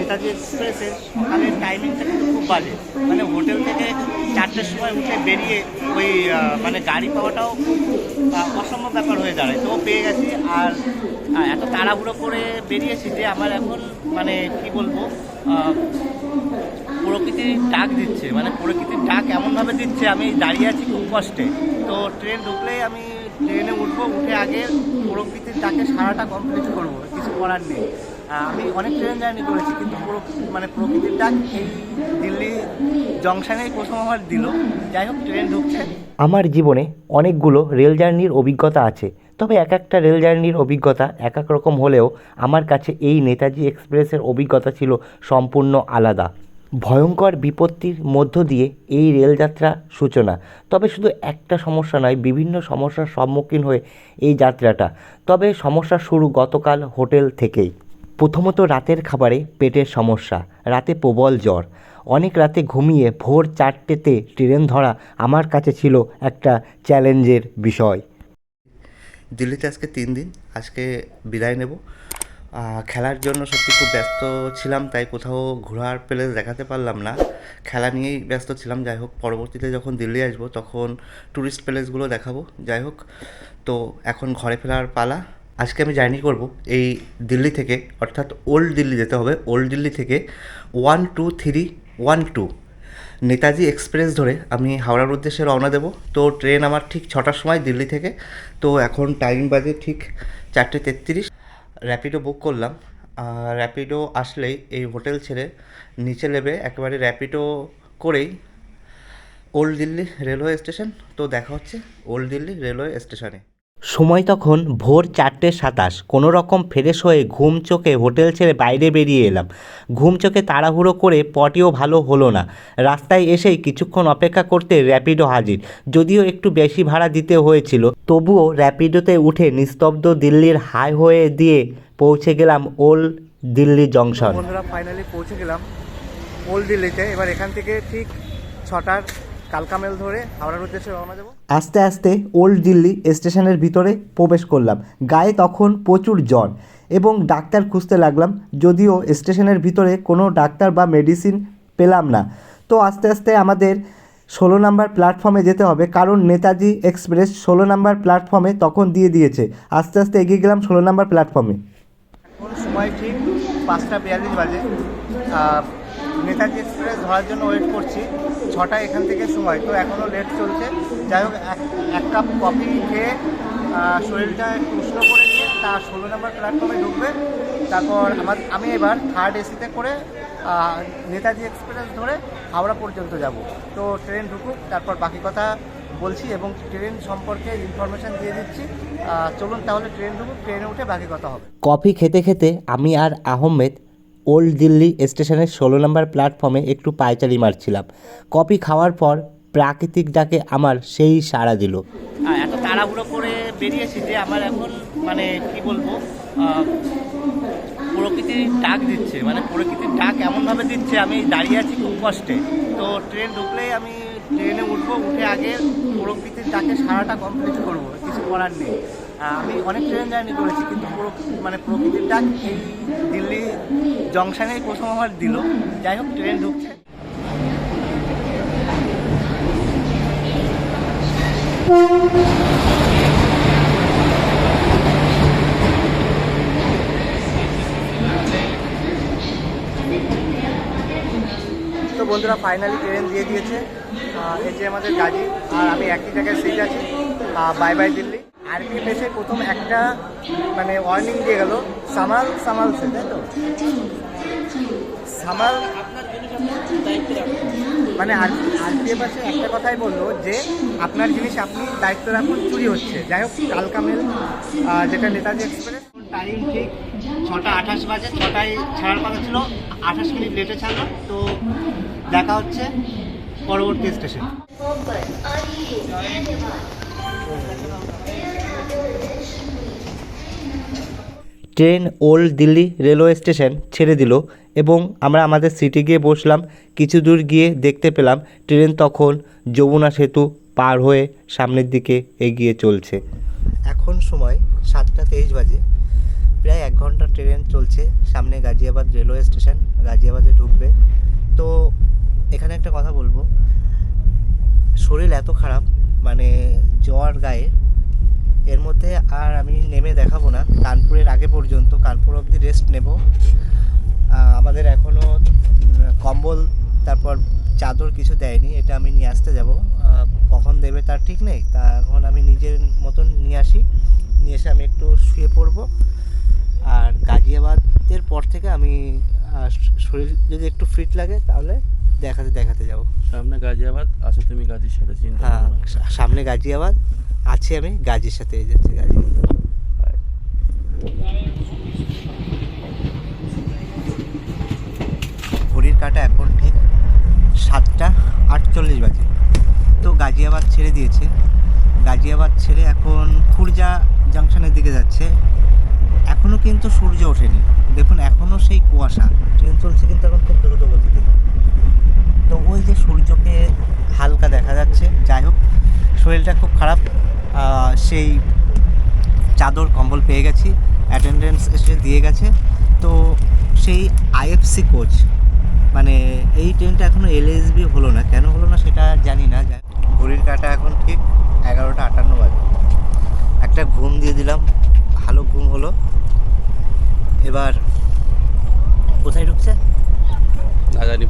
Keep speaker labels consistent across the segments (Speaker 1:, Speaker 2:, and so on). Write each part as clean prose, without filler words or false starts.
Speaker 1: নেতাজি এক্সপ্রেসের সকালের টাইমিংটা কিন্তু খুব বাজে। মানে হোটেল থেকে 4টের সময় উঠে বেরিয়ে ওই মানে গাড়ি পাওয়াটাও খুব অসম্ভব ব্যাপার হয়ে দাঁড়ায়। তো পেয়ে গেছি, আর এত তাড়াহুড়ো করে বেরিয়েছি যে আমার এখন মানে কি বলবো, প্রকৃতির ডাক দিচ্ছে। মানে প্রকৃতির ডাক এমনভাবে দিচ্ছে, আমি দাঁড়িয়ে আছি খুব কষ্টে। তো ট্রেন ঢুকলেই আমি ট্রেনে উঠবো, উঠে আগে প্রকৃতির ডাকে সারাটা কমপ্লিট করবো, কিছু করার নেই। আমি অনেক ট্রেন জার্নি করেছি, কিন্তু মানে প্রকৃতির ডাক এই দিল্লি জংশনেই প্রথম আমার দিল। যাই হোক, ট্রেন ঢুকছে।
Speaker 2: আমার জীবনে অনেকগুলো রেল জার্নির অভিজ্ঞতা আছে, তবে এক একটা রেল জার্নির অভিজ্ঞতা এক এক রকম হলেও আমার কাছে এই নেতাজি এক্সপ্রেসের অভিজ্ঞতা ছিল সম্পূর্ণ আলাদা। ভয়ঙ্কর বিপত্তির মধ্য দিয়ে এই রেলযাত্রা সূচনা। তবে শুধু একটা সমস্যা নয়, বিভিন্ন সমস্যার সম্মুখীন হয়ে এই যাত্রাটা। তবে সমস্যা শুরু গতকাল হোটেল থেকেই। প্রথমত রাতের খাবারে পেটের সমস্যা, রাতে প্রবল জ্বর। অনেক রাতে ঘুমিয়ে ভোর 4টেতে ট্রেন ধরা আমার কাছে ছিল একটা চ্যালেঞ্জের বিষয়।
Speaker 1: দিল্লিতে আজকে 3 দিন, আজকে বিদায় নেব। খেলার জন্য সত্যি খুব ব্যস্ত ছিলাম, তাই কোথাও ঘোরার প্লেস দেখাতে পারলাম না, খেলা নিয়েই ব্যস্ত ছিলাম। যাই হোক, পরবর্তীতে যখন দিল্লি আসবো তখন ট্যুরিস্ট প্লেসগুলো দেখাবো। যাই হোক, তো এখন ঘরে ফেরার পালা। আজকে আমি জার্নি করব এই দিল্লি থেকে, অর্থাৎ ওল্ড দিল্লি যেতে হবে। ওল্ড দিল্লি থেকে 12312 নেতাজি এক্সপ্রেস ধরে আমি হাওড়ার উদ্দেশ্যে রওনা দেব। তো ট্রেন আমার ঠিক 6টার সময় দিল্লি থেকে। তো এখন টাইম বাজে ঠিক 4:33। র্যাপিডো বুক করলাম। র্যাপিডো আসলেই এই হোটেল ছেড়ে নিচে নেবে একেবারে র্যাপিডো করেই ওল্ড দিল্লি রেলওয়ে স্টেশন। তো দেখা হচ্ছে ওল্ড দিল্লি রেলওয়ে স্টেশনে।
Speaker 2: সময় তখন ভোর 4:27। কোনো রকম ফ্রেশ হয়ে ঘুম চোখে হোটেল ছেড়ে বাইরে বেরিয়ে এলাম। ঘুম চোখে তাড়াহুড়ো করে পটিও ভালো হলো না। রাস্তায় এসেই কিছুক্ষণ অপেক্ষা করতে র্যাপিডো হাজির। যদিও একটু বেশি ভাড়া দিতে হয়েছিল, তবুও র্যাপিডোতে উঠে নিস্তব্ধ দিল্লির হাইওয়ে দিয়ে পৌঁছে গেলাম ওল্ড দিল্লি জংশন।
Speaker 1: বন্ধুরা, ফাইনালি পৌঁছে গেলাম ওল্ড দিল্লিতে। এবার এখান থেকে ঠিক 6টার কালকা মেল ধরে হাওড়ার উদ্দেশ্যে রওনা দেবো।
Speaker 2: আস্তে আস্তে ওল্ড দিল্লি স্টেশনের ভিতরে প্রবেশ করলাম। গায়ে তখন প্রচুর জ্বর এবং ডাক্তার খুঁজতে লাগলাম, যদিও স্টেশনের ভিতরে কোনো ডাক্তার বা মেডিসিন পেলাম না। তো আস্তে আস্তে আমাদের 16 নম্বর প্ল্যাটফর্মে যেতে হবে, কারণ নেতাজি এক্সপ্রেস 16 নম্বর প্ল্যাটফর্মে তখন দিয়ে দিয়েছে। আস্তে আস্তে এগিয়ে গেলাম 16 নম্বর প্ল্যাটফর্মে।
Speaker 1: এখন সময় ঠিক 5:42 বাজে। নেতাজি এক্সপ্রেস ধরার জন্য ওয়েট করছি। 6টা এখান থেকে সময়, তো এখনও লেট চলছে। যাই হোক, এক কাপ কফি খেয়ে শরীরটা একটু উষ্ণ করে নিয়ে তা 16 নম্বর প্ল্যাটফর্মে ঢুকবে। তারপর আমি এবার 3rd এসিতে করে নেতাজি এক্সপ্রেস ধরে হাওড়া পর্যন্ত যাব। তো ট্রেন ঢুকুক, তারপর বাকি কথা বলছি এবং ট্রেন সম্পর্কে ইনফরমেশান দিয়ে দিচ্ছি। চলুন তাহলে ট্রেন ঢুকুক, ট্রেনে উঠে বাকি কথা হবে।
Speaker 2: কফি খেতে খেতে আমি আর আহমেদ ওল্ড দিল্লি স্টেশনের 16 নম্বর প্ল্যাটফর্মে একটু পায়চারি মারছিলাম। কফি খাওয়ার পর প্রাকৃতিক ডাকে আমার সেই সাড়া দিল।
Speaker 1: এত তাড়াহুড়ো করে বেরিয়েছি যে আমার এখন মানে কি বলবো, প্রকৃতির ডাক দিচ্ছে। মানে প্রকৃতির ডাক এমনভাবে দিচ্ছে, আমি দাঁড়িয়ে আছি খুব কষ্টে। তো ট্রেন ঢুকলেই আমি ট্রেনে উঠবো, উঠে আগে প্রকৃতির ডাকে সারাটা কমপ্লিট করবো, কিছু করার নেই। আমি অনেক ট্রেন জার্নি করেছি, কিন্তু মানে প্রকৃতির ডাক এই দিল্লি জংশনেই প্রথম আমার দিল। যাই হোক, ট্রেন ঢুকছে। তো বন্ধুরা, ফাইনালি ট্রেন দিয়ে দিয়েছে। এই যে আমাদের গাড়ি, আর আমি একই জায়গায় সিট আছি। Bye bye Delhi. আরপিএফ এসে প্রথম একটা মানে ওয়ার্নিং দিয়ে গেল, সামাল সে, তাই তো সামাল। মানে আরপিএফ এসে একটা কথাই বললো যে আপনার জিনিস আপনি দায়িত্ব রাখুন, চুরি হচ্ছে। যাই হোক, কালকা মেল যেটা নেতাজি এক্সপ্রেস, টাইম ঠিক 6:28 বাজে। 6টায় ছাড়ার কথা ছিল, 28 মিনিট লেটে ছাড়লো। তো দেখা হচ্ছে পরবর্তী station.
Speaker 2: Train old Delhi railway station ছেড়ে দিল এবং আমরা আমাদের সিটে গিয়ে বসলাম। কিছু দূর গিয়ে দেখতে পেলাম ট্রেন তখন যমুনা সেতু পার হয়ে সামনের দিকে এগিয়ে চলছে।
Speaker 1: এখন সময় 7:23 বাজে। প্রায় 1 ঘন্টা ট্রেন চলছে, সামনে গাজিয়াবাদ রেলওয়ে স্টেশন, গাজিয়াবাদে ঢুকবে। তো এখানে একটা কথা বলবো, শরীর এত খারাপ, মানে জ্বর গায়ে, এর মধ্যে আর আমি নেমে দেখাবো না। কানপুরের আগে পর্যন্ত, কানপুর অবধি রেস্ট নেব। আমাদের এখনও কম্বল তারপর চাদর কিছু দেয়নি, এটা আমি নিয়ে আসতে যাব। কখন দেবে তার ঠিক নেই, তা এখন আমি নিজের মতন নিয়ে আসি, নিয়ে এসে আমি একটু শুয়ে পড়বো। আর গাজিয়াবাদের পর থেকে আমি শরীর যদি একটু ফিট লাগে তাহলে দেখাতে যাব।
Speaker 3: সামনে গাজিয়াবাদ আছে, তুমি গাজীর সাথে চিন্তা
Speaker 1: হ্যাঁ,
Speaker 3: করো না।
Speaker 1: সামনে গাজিয়াবাদ আছি, আমি গাজীর সাথে এই যাচ্ছে গাজী। ঘড়ির কাঁটা এখন ঠিক 7টা 48 বাজে। তো গাজিয়াবাদ ছেড়ে দিয়েছে, গাজিয়াবাদ ছেড়ে এখন খুরজা জাংশনের দিকে যাচ্ছে। এখনও কিন্তু সূর্য ওঠেনি, দেখুন এখনও সেই কুয়াশা, ট্রেন চলছে কিন্তু এখন খুব দ্রুত গতিতে। তো ওই যে সূর্যকে হালকা দেখা যাচ্ছে। যাই হোক, শরীরটা খুব খারাপ, সেই চাদর কম্বল পেয়ে গেছি, অ্যাটেন্ডেন্স এসে দিয়ে গেছে। তো সেই আইএফসি কোচ, মানে এই ট্রেনটা এখনও এলএসবি হলো না, কেন হলো না সেটা জানি না। ঘড়ির কাঁটা এখন ঠিক 11টা 58 বাজে। একটা ঘুম দিয়ে দিলাম, ভালো ঘুম হলো। এবার কোথায় ঢুকছে
Speaker 3: না জানি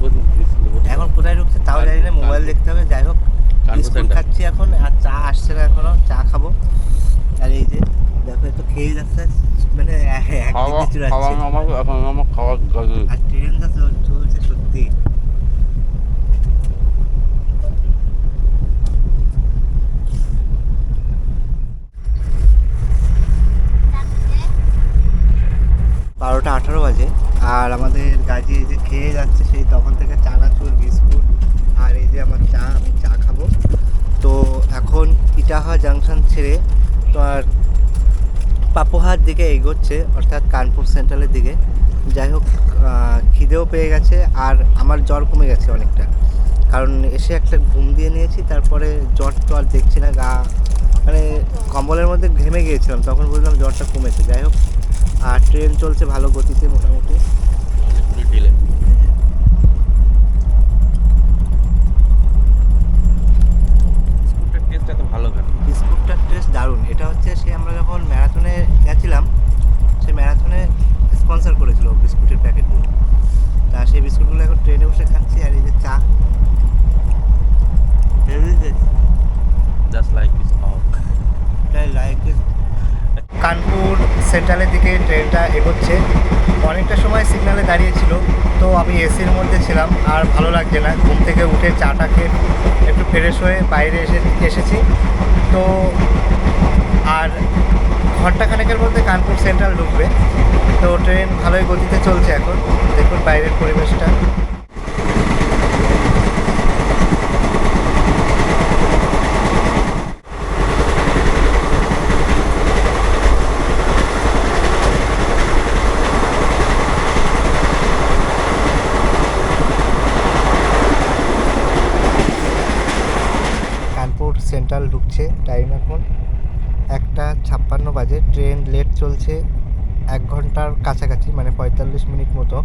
Speaker 1: এখন, কোথায় ঢুকছে তাও জানি না, মোবাইল দেখতে হবে। যাই হোক, বিস্কুট খাচ্ছি এখন, আর চা আসছে না এখনো, চা খাবো। আর এই যে দেখো, একটু খেয়ে যাচ্ছে, মানে একদিকে চুরাচ্ছে। আর ট্রেনটা চলছে সত্যি। বারোটা 18 বাজে, আর আমাদের গাজি এই যে খেয়ে যাচ্ছে সেই তখন থেকে চানাচুর বিস্কুট, আর এই যে আমার চা, আমি চা খাবো। তো এখন ইটাহা জাংশন ছেড়ে তো আর পাপোহার দিকে এগোচ্ছে, অর্থাৎ কানপুর সেন্ট্রালের দিকে। যাই হোক, খিদেও পেয়ে গেছে, আর আমার জ্বর কমে গেছে অনেকটা, কারণ এসে একটা ঘুম দিয়ে নিয়েছি। তারপরে জ্বর তো আর দেখছি না, গা মানে কম্বলের মধ্যে ঘেমে গিয়েছিলাম, তখন বুঝলাম জ্বরটা কমেছে। যাই হোক, আর ট্রেন চলছে ভালো গতিতে মোটামুটি। বিস্কুটটার টেস্ট দারুণ। এটা হচ্ছে সে আমরা যখন ম্যারাথনে গেছিলাম, সে ম্যারাথনে স্পন্সর করেছিল বিস্কুটের প্যাকেটগুলো। তা সেই বিস্কুটগুলো এখন ট্রেনে বসে খাচ্ছি। আর এই যে চা, কানপুর সেন্ট্রালের দিকে ট্রেনটা এগোচ্ছে। অনেকটা সময় সিগনালে দাঁড়িয়েছিল, তো আমি এসির মধ্যে ছিলাম, আর ভালো লাগছে না। ঘুম থেকে উঠে চাটা খেয়ে একটু ফ্রেশ হয়ে বাইরে এসেছি। তো আর ঘন্টাখানেকের মধ্যে কানপুর সেন্ট্রাল ঢুকবে। তো ট্রেন ভালোই গতিতে চলছে এখন, দেখুন বাইরের পরিবেশটা। সেন্ট্রাল ঢুকছে, টাইম এখন 1:56 বাজে। ট্রেন লেট চলছে 1 ঘন্টার কাছাকাছি, মানে 45 মিনিট মতো।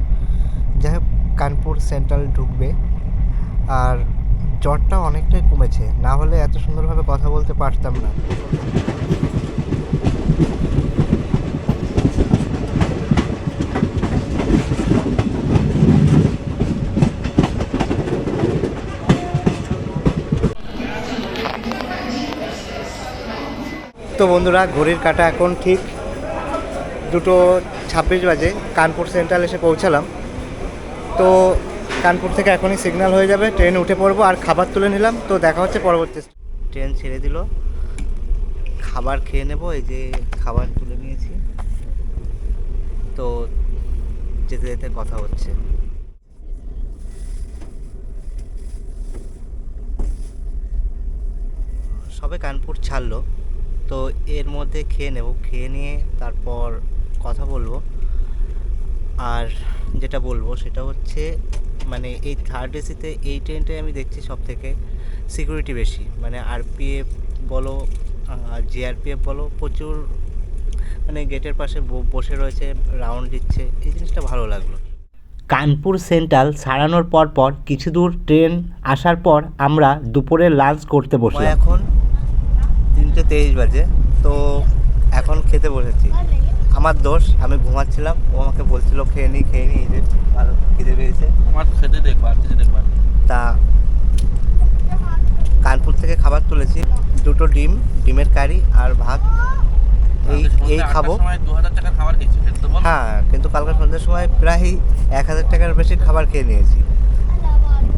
Speaker 1: যাই হোক, কানপুর সেন্ট্রাল ঢুকবে। আর জ্বরটা অনেকটাই কমেছে, না হলে এত সুন্দরভাবে কথা বলতে পারতাম না। তো বন্ধুরা, ঘড়ির কাঁটা এখন ঠিক 2:26 বাজে। কানপুর সেন্ট্রাল এসে পৌঁছালাম। তো কানপুর থেকে এখনই সিগন্যাল হয়ে যাবে, ট্রেনে উঠে পড়বো। আর খাবার তুলে নিলাম, তো দেখা হচ্ছে পরবর্তী। ট্রেন ছেড়ে দিল, খাবার খেয়ে নেব। এই যে খাবার তুলে নিয়েছি, তো যেতে যেতে কথা হচ্ছে। সবে কানপুর ছাড়লো, তো এর মধ্যে খেয়ে নেব, খেয়ে নিয়ে তারপর কথা বলবো। আর যেটা বলবো সেটা হচ্ছে, মানে এই থার্ড এসিতে এই ট্রেনটাই আমি দেখছি সব থেকে সিকিউরিটি বেশি। মানে আরপিএফ বলো, জিআরপিএফ বলো, প্রচুর মানে গেটের পাশে বসে রয়েছে, রাউন্ড দিচ্ছে, এই জিনিসটা ভালো লাগলো।
Speaker 2: কানপুর সেন্ট্রাল ছাড়ানোর পর কিছু দূর ট্রেন আসার পর আমরা দুপুরের লাঞ্চ করতে বসলাম।
Speaker 1: এখন 3:23 বাজে, তো এখন খেতে বসেছি। আমার দোষ, আমি ঘুমাচ্ছিলাম, ও আমাকে বলছিল খেয়ে নি এই যে ভালো খিদে পেয়েছে।
Speaker 3: আমার খেতে দেখবা আর কিছু দেখবা।
Speaker 1: তা কানপুর থেকে খাবার তুলেছি, 2টো ডিমের কারি আর ভাত, এই খাবো।
Speaker 3: 2000 টাকার খাবার খেয়েছি, এটা তো বল।
Speaker 1: হ্যাঁ, কিন্তু কালকে সন্ধ্যের সময় প্রায় 1000 টাকার বেশি খাবার খেয়ে নিয়েছি।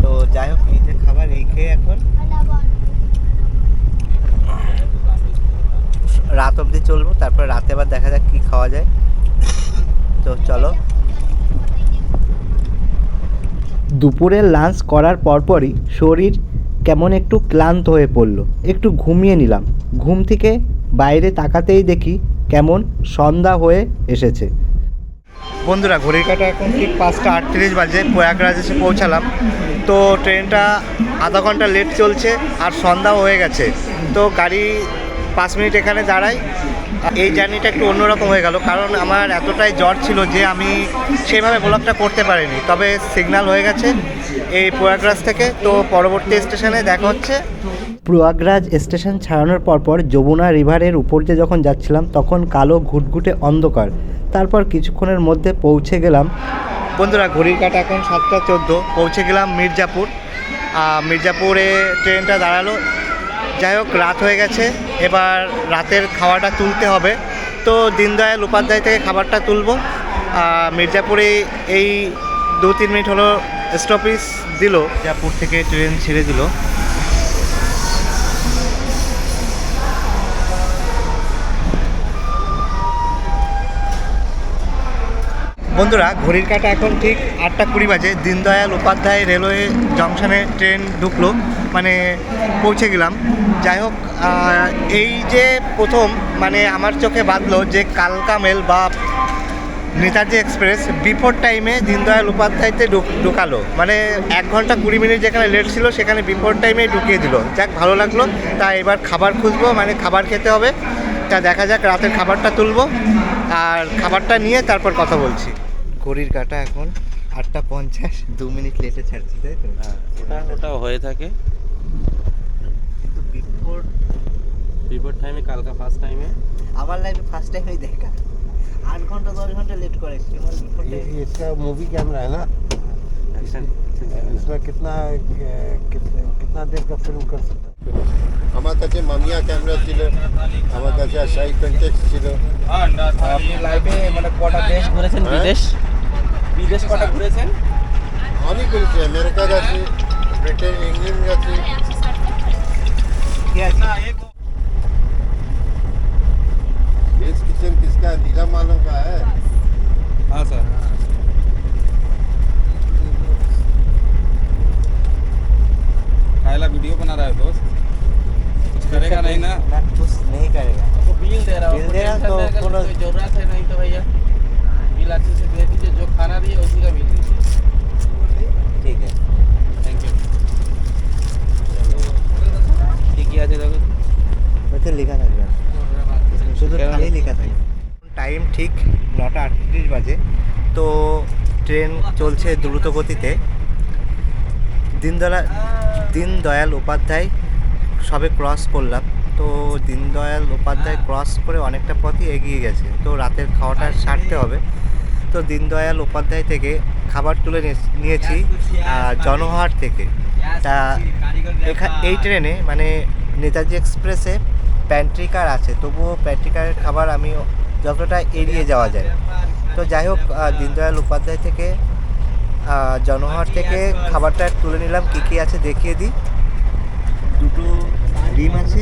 Speaker 1: তো যাই হোক, এই যে খাবার, এই খেয়ে এখন রাত অবধি চলবো, তারপরে রাতে আবার দেখা যাক কি খাওয়া যায়। তো চলো।
Speaker 2: দুপুরের লাঞ্চ করার পরপরই শরীর কেমন একটু ক্লান্ত হয়ে পড়ল, একটু ঘুমিয়ে নিলাম। ঘুম থেকে বাইরে তাকাতেই দেখি কেমন সন্ধ্যা হয়ে এসেছে।
Speaker 1: বন্ধুরা, ঘড়ির কাঁটা এখন ঠিক 5:38 বাজে, প্রয়াগরাজ এসে পৌঁছালাম। তো ট্রেনটা আধা ঘন্টা লেট চলছে আর সন্ধ্যাও হয়ে গেছে। তো গাড়ি 5 মিনিট এখানে দাঁড়াই। এই জার্নিটা একটু অন্যরকম হয়ে গেল, কারণ আমার এতটাই জ্বর ছিল যে আমি সেইভাবে ব্লগটা করতে পারিনি। তবে সিগন্যাল হয়ে গেছে এই প্রয়াগরাজ থেকে। তো পরবর্তী স্টেশনে দেখা হচ্ছে।
Speaker 2: প্রয়াগরাজ স্টেশন ছাড়ানোর পরপর যমুনা রিভারের উপর দিয়ে যখন যাচ্ছিলাম তখন কালো ঘুটঘুটে অন্ধকার। তারপর কিছুক্ষণের মধ্যে পৌঁছে গেলাম।
Speaker 1: বন্ধুরা, ঘড়ির কাঁটা এখন 7:14, পৌঁছে গেলাম মির্জাপুর। মির্জাপুরে ট্রেনটা দাঁড়ালো। যাই হোক, রাত হয়ে গেছে, এবার রাতের খাওয়াটা তুলতে হবে। তো দীনদয়াল উপাধ্যায় থেকে খাবারটা তুলবো। মির্জাপুরে এই 2-3 মিনিট হলো স্টপেজ দিল, মির্জাপুর থেকে ট্রেন ছেড়ে দিল। বন্ধুরা, ঘড়ির কাঁটা এখন ঠিক 8:20 বাজে। দীনদয়াল উপাধ্যায় রেলওয়ে জংশনে ট্রেন ঢুকলো, মানে পৌঁছে গেলাম। যাই হোক, এই যে প্রথম মানে আমার চোখে বাঁধলো যে কালকা মেল বা নেতাজি এক্সপ্রেস বিফোর টাইমে দীনদয়াল উপাধ্যায়তে ঢুকালো। মানে 1 ঘন্টা 20 মিনিট যেখানে লেট ছিল সেখানে বিফোর টাইমে ঢুকিয়ে দিল। যাক, ভালো লাগলো। তা এবার খাবার খুঁজবো, মানে খাবার খেতে হবে। তা দেখা যাক, রাতের খাবারটা তুলবো আর খাবারটা নিয়ে তারপর কথা বলছি। ঘড়ির কাঁটা এখন 8:50, 2 মিনিট লেটে ছাড়ছি, তাই তো?
Speaker 3: ওটা হয়ে থাকে
Speaker 1: কিন্তু
Speaker 3: বিফোর টাইমে, কালকা ফার্স্ট টাইমে।
Speaker 1: আমার লাইফে ফার্স্ট টাইমই দেখা 8 ঘন্টা 10 ঘন্টা লেট করেছি আমার বিফোর টাইম।
Speaker 4: इसका मूवी कैमरा है ना, इसमें कितना देर का फिल्म कर सकता है। আমার কাছে মামিয়া ক্যামেরা ছিল, আমার কাছে শাই কন্টেক্স ছিল।
Speaker 3: আপনি লাইফে মানে কটা দেশ ঘুরেছেন? বিদেশ কটা ঘুরেছেন?
Speaker 4: অনেক ঘুরেছি, আমেরিকা গেছি, ব্রিটেন, ইংল্যান্ড গেছি।
Speaker 1: কি আছে?
Speaker 4: बेस किचन किसका है? नीलम मालूम का है।
Speaker 3: हाँ सर। खायला वीडियो बना रहा है दोस्त, कुछ करेगा नहीं ना?
Speaker 1: ना, कुछ नहीं करेगा।
Speaker 3: आपको बिल दे रहा हूँ,
Speaker 1: बिल दे रहा
Speaker 3: टेंशन
Speaker 1: तो
Speaker 3: लेने का
Speaker 1: कोनो-
Speaker 3: कोई जरूरत है नहीं। तो भैया बिल अच्छे से दे दीजिए, जो खाना दिए उसी का बिल दीजिए।
Speaker 1: ঠিক আছে,
Speaker 3: थैंक यू। ঠিক আছে দেখো,
Speaker 1: ওতে লেখা থাকবে, শুধু খালি লেখা থাকবে। টাইম ঠিক 9:38 বাজে। তো ট্রেন চলছে দ্রুত গতিতে। দীনদয়াল উপাধ্যায় সবে ক্রস করলাম। তো দীনদয়াল উপাধ্যায় ক্রস করে অনেকটা পথই এগিয়ে গেছে। তো রাতের খাওয়াটা সারতে হবে। তো দীনদয়াল উপাধ্যায় থেকে খাবার তুলে নিয়েছি জনহাট থেকে। তা এই ট্রেনে মানে নেতাজি এক্সপ্রেসে প্যান্ট্রি কার আছে, তবুও প্যান্ট্রি কারের খাবার আমি যতটা এড়িয়ে যাওয়া যায়। তো যাই হোক, দীনদয়াল উপাধ্যায় থেকে জনহাট থেকে খাবারটা তুলে নিলাম। কী কী আছে দেখিয়ে দিই। 2টো ডিম আছে,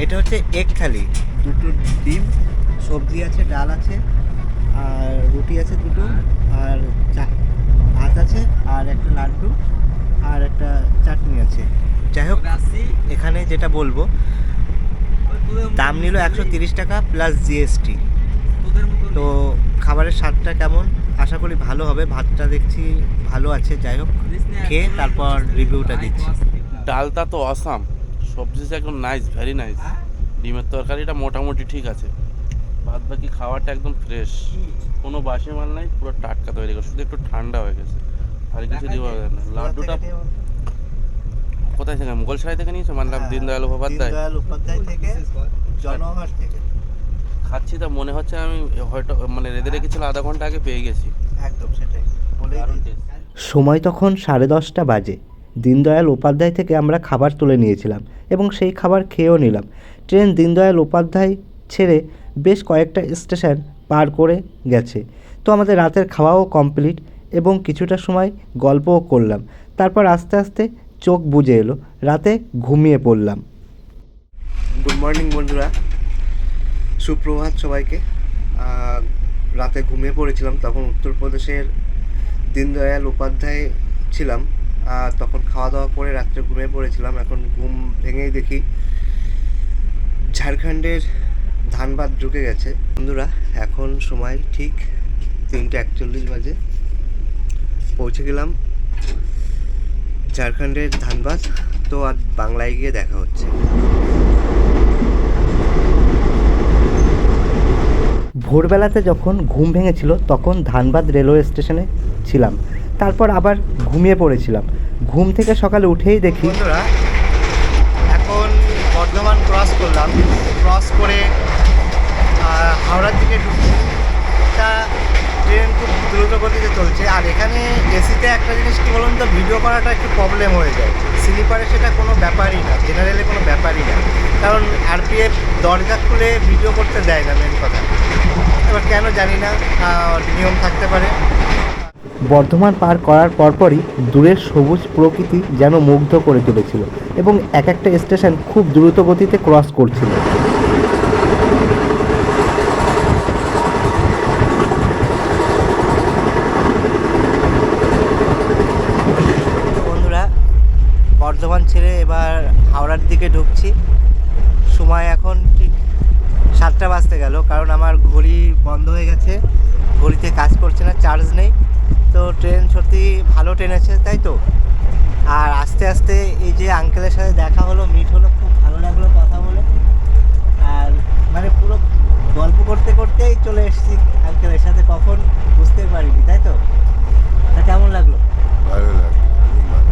Speaker 1: এটা হচ্ছে এগ থালি। 2টো ডিম, সবজি আছে, ডাল আছে, আর রুটি আছে 2টো, আর ভাত আছে, আর একটা লাড্ডু, আর একটা চাটনি আছে। যাই হোক, এখানে যেটা বলবো, দাম নিল 130 টাকা প্লাস জিএসটি। তো খাবারের স্বাদটা কেমন, আশা করি ভালো হবে। ভাতটা দেখছি ভালো আছে। যাই হোক, খেয়ে তারপর রিভিউটা দিচ্ছি।
Speaker 3: ডালটা তো অসাম, সবজি একদম নাইস, ভেরি নাইস। ডিমের তরকারিটা মোটামুটি ঠিক আছে।
Speaker 5: বাদ বাকি খাবারটা একদম ফ্রেশ, কোনো বাসি মাল নাই, পুরো টাটকা তৈরি করে, শুধু একটু ঠান্ডা হয়ে গেছে, আর কিছু দিব না। লাড্ডুটা কোথায় থেকে, মুঘলসারি থেকে নিয়েছো? মানে দীনদয়াল উপাধ্যায়?
Speaker 1: দীনদয়াল উপাধ্যায় থেকে, জনগণ থেকে।
Speaker 5: খাচ্ছি তা মনে হচ্ছে আমি হয়তো মানে রেঁধে রেখেছিল আধা ঘন্টা আগে, পেয়ে গেছি।
Speaker 1: একদম সেটাই বলেই
Speaker 5: দারুণ
Speaker 1: দিয়েছি।
Speaker 5: taste।
Speaker 2: সময় তখন 10:30 বাজে। দীনদয়াল উপাধ্যায় থেকে আমরা খাবার তুলে নিয়েছিলাম এবং সেই খাবার খেয়েও নিলাম। ট্রেন দীনদয়াল উপাধ্যায় ছেড়ে বেশ কয়েকটা স্টেশন পার করে গেছে। তো আমাদের রাতের খাওয়াও কমপ্লিট এবং কিছুটা সময় গল্পও করলাম। তারপর আস্তে আস্তে চোখ বুজে এলো, রাতে ঘুমিয়ে পড়লাম। গুড মর্নিং বন্ধুরা, সুপ্রভাত সবাইকে। রাতে ঘুমিয়ে পড়েছিলাম, তখন উত্তরপ্রদেশের দীনদয়াল উপাধ্যায় ছিলাম। তখন খাওয়া দাওয়া করে রাত্রে ঘুমিয়ে পড়েছিলাম। এখন ঘুম ভেঙেই দেখি ঝাড়খণ্ডের ধানবাদ ঢুকে গেছে। বন্ধুরা এখন সময় ঠিক 3:41 বাজে, পৌঁছে গেলাম ঝাড়খণ্ডের ধানবাদ। তো আর বাংলায় গিয়ে দেখা হচ্ছে। ভোরবেলাতে যখন ঘুম ভেঙেছিল তখন ধানবাদ রেলওয়ে স্টেশনে ছিলাম, তারপর আবার ঘুমিয়ে পড়েছিলাম। ঘুম থেকে সকালে উঠেই দেখি
Speaker 1: বন্ধুরা এখন বর্ধমান ক্রস করলাম, ক্রস করে হাওড়ার দিকে ঢুকছি। তা ট্রেন খুব দ্রুত গতিতে চলছে, আর এখানে এসিতে একটা জিনিস কী বলুন তো, ভিডিও করাটা একটু প্রবলেম হয়ে যায়। স্লিপারে সেটা কোনো ব্যাপারই না, জেনারেলে কোনো ব্যাপারই না, কারণ আরপিএফ দরজা খুলে ভিডিও করতে দেয় না, মেন কথা। এবার কেন জানি না, নিয়ম থাকতে পারে।
Speaker 2: বর্ধমান পার করার পরপরই দূরের সবুজ প্রকৃতি যেন মুগ্ধ করে তুলেছিল এবং এক একটা স্টেশন খুব দ্রুত গতিতে ক্রস করছিল।
Speaker 1: বন্ধুরা বর্ধমান ছেড়ে এবার হাওড়ার দিকে ঢুকছি। সময় এখন ঠিক 7টা বাজতে গেল, কারণ আমার ঘড়ি বন্ধ হয়ে গেছে, ঘড়িতে কাজ করছে না, চার্জ নেই। তো ট্রেন সত্যি ভালো টেনেছে, তাই তো। আর আস্তে আস্তে এই যে আঙ্কেলের সাথে দেখা হলো, মিট হলো, খুব ভালো লাগলো কথা বলে। আর মানে পুরো গল্প করতে করতেই চলে এসেছি আঙ্কেলের সাথে, কখন বুঝতে পারিনি, তাই তো। তা কেমন লাগলো?
Speaker 4: ভালো লাগে, খুব ভালো।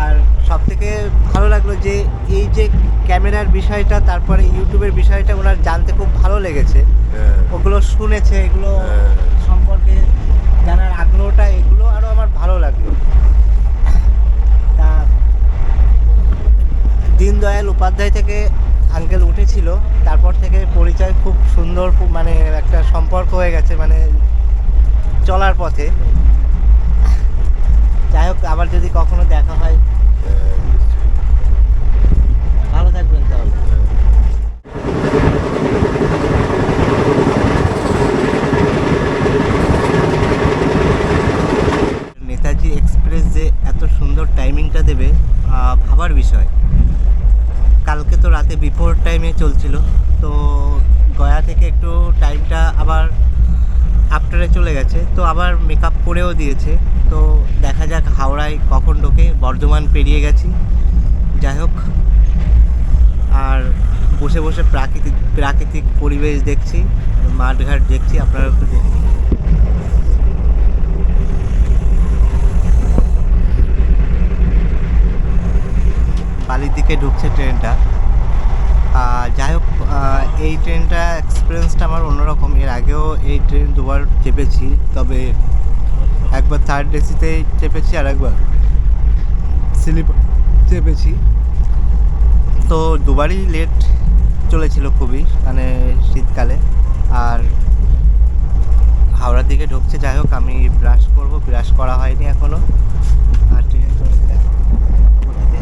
Speaker 1: আর সব থেকে ভালো লাগলো যে এই যে ক্যামেরার বিষয়টা, তারপরে ইউটিউবের বিষয়টা ওনার জানতে খুব ভালো লেগেছে।
Speaker 4: হ্যাঁ,
Speaker 1: ওগুলো শুনেছে, এগুলো
Speaker 4: হ্যাঁ।
Speaker 1: সম্পর্কে জানার আগ্রহটা, এগুলো আরও আমার ভালো লাগলো। তা দীনদয়াল উপাধ্যায় থেকে আঙ্কেল উঠেছিল, তারপর থেকে পরিচয় খুব সুন্দর, খুব মানে একটা সম্পর্ক হয়ে গেছে, মানে চলার পথে। যাই হোক, আবার যদি কখনো দেখা হয়,
Speaker 4: হ্যাঁ, নিশ্চয়ই।
Speaker 1: ভালো থাকবেন তাহলে। নেতাজি এক্সপ্রেস যে এত সুন্দর টাইমিংটা দেবে, ভাবার বিষয়। কালকে তো রাতে বিফোর টাইমে চলছিল, তো গয়া থেকে একটু টাইমটা আবার আফটারে চলে গেছে, তো আবার মেকআপ করেও দিয়েছে। তো দেখা যাক হাওড়ায় কখন ঢোকে। বর্ধমান পেরিয়ে গেছি, যাই হোক। আর বসে বসে প্রাকৃতিক পরিবেশ দেখছি, মাঠঘাট দেখছি, আপনারা একটু দেখুন। বালির দিকে ঢুকছে ট্রেনটা। যাই হোক, এই ট্রেনটা এক্সপিরিয়েন্সটা আমার অন্যরকম। এর আগেও এই ট্রেন দুবার চেপেছি, তবে একবার থার্ড এসিতে চেপেছি আর একবার স্লিপার চেপেছি। তো দুবারই লেট চলেছিল খুবই, মানে শীতকালে। আর হাওড়ার দিকে ঢুকছে। যাই হোক, আমি ব্রাশ করব, ব্রাশ করা হয়নি এখনও। আর ট্রেন চলেছে দেখো গতিতে।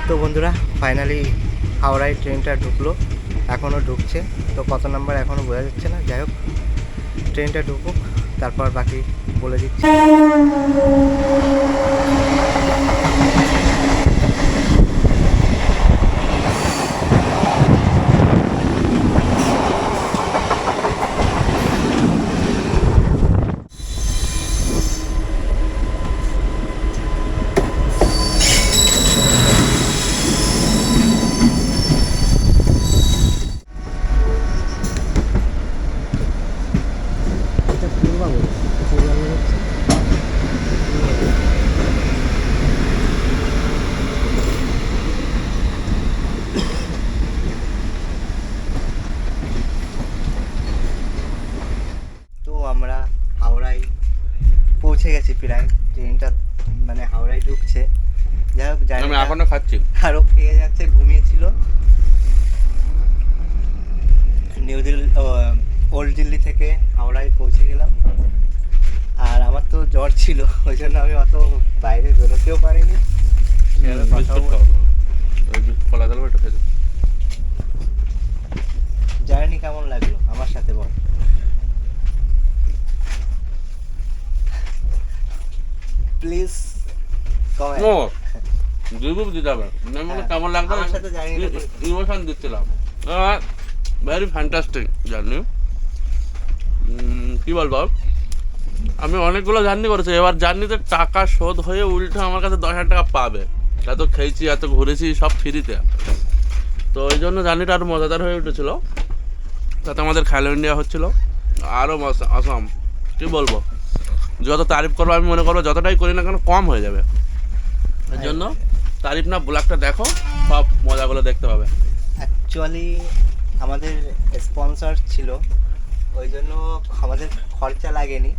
Speaker 1: তো বন্ধুরা ফাইনালি হাওড়ায় ট্রেনটা ঢুকলো। এখনও ঢুকছে, তো কত নাম্বার এখনও বোঝা যাচ্ছে না। যাই হোক, ট্রেনটা ঢুকুক, তারপর বাকি বলে দিচ্ছি। তো আমরা হাওড়ায় পৌঁছে গেছি প্রায়, ট্রেনটা মানে হাওড়ায় ঢুকছে। যাই হোক,
Speaker 5: আমি এখনো খাচ্ছি।
Speaker 1: আরও খেয়ে যাচ্ছে, ঘুমিয়েছিল। নিউ দিল্লি, ওল্ড দিল্লি থেকে হাওড়ায় পৌঁছে গেলাম। আর আমার তো জ্বর ছিল, ওই জন্য আমি অত বাইরে বেরোতেও পারিনি।
Speaker 5: বিস্কুট খাও, ওই কলা দাল ওটা খেতে।
Speaker 1: জার্নি কেমন লাগলো আমার সাথে বল। Please comment.
Speaker 5: ও রিভিউ দিতে হবে, আমি বলে কেমন লাগলো,
Speaker 1: আমার সাথে জার্নিটা করে।
Speaker 5: ইমোশন দিচ্ছিলাম। Very fantastic journey. কী বলবো, আমি অনেকগুলো জার্নি করেছি, এবার জার্নিতে টাকা শোধ হয়ে উল্টে আমার কাছে 10,000 টাকা পাবে। এত খেয়েছি, এত ঘুরেছি, সব ফ্রিতে। তো ওই জন্য জার্নিটা আরও মজাদার হয়ে উঠেছিলো। তাতে আমাদের খেলো ইন্ডিয়া হচ্ছিলো আরও আসাম। কী বলবো, যত তারিফ করবো আমি মনে করবো যতটাই করি না কেন কম হয়ে যাবে। এর জন্য তারিফ না, ব্লগটা দেখো, সব মজাগুলো দেখতে পাবে।
Speaker 1: অ্যাকচুয়ালি আমাদের স্পন্সর ছিল, ওই জন্য আমাদের খরচা লাগেনি।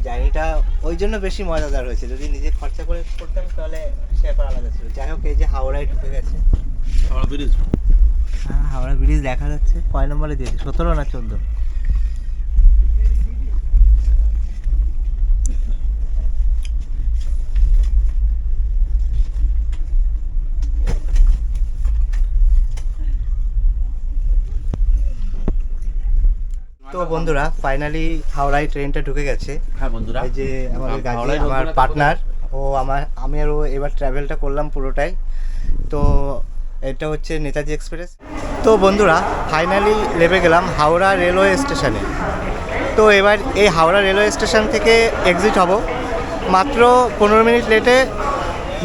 Speaker 1: জার্নিটা ওই জন্য বেশি মজাদার হয়েছে। যদি নিজে খরচা করে করতাম তাহলে সে ব্যাপার আলাদা ছিল। যাই হোক, এই যে হাওড়ায় ঢুকে গেছে।
Speaker 5: হাওড়া ব্রিজ,
Speaker 1: হ্যাঁ, হাওড়া ব্রিজ দেখা যাচ্ছে। কয় নম্বরে দিয়েছে, 17 না 14? তো বন্ধুরা, ফাইনালি হাওড়ায় ট্রেনটা ঢুকে গেছে।
Speaker 5: হ্যাঁ বন্ধুরা,
Speaker 1: এই যে আমাদের গাড়ি,
Speaker 5: হাওড়ায়
Speaker 1: আমার
Speaker 5: ঢুকবে না তো
Speaker 1: পার্টনার, আমি আর ও এবার ট্রাভেলটা করলাম পুরোটাই। তো এটা হচ্ছে নেতাজি এক্সপ্রেস। তো বন্ধুরা, ফাইনালি নেমে গেলাম হাওড়া রেলওয়ে স্টেশনে। তো এবার এই হাওড়া রেলওয়ে স্টেশন থেকে এক্সিট হব। মাত্র 15 মিনিট লেটে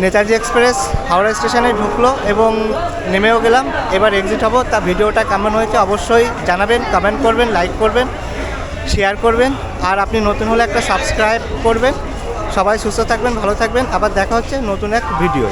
Speaker 1: নেতাজি এক্সপ্রেস হাওড়া স্টেশনে ঢুকলো এবং নেমেও গেলাম। এবার এক্সিট হব। তা ভিডিওটা কেমন হয়েছে অবশ্যই জানাবেন, কমেন্ট করবেন, লাইক করবেন, শেয়ার করবেন। আর আপনি নতুন হলে একটা সাবস্ক্রাইব করবেন। সবাই সুস্থ থাকবেন, ভালো থাকবেন। আবার দেখা হচ্ছে নতুন এক ভিডিওয়।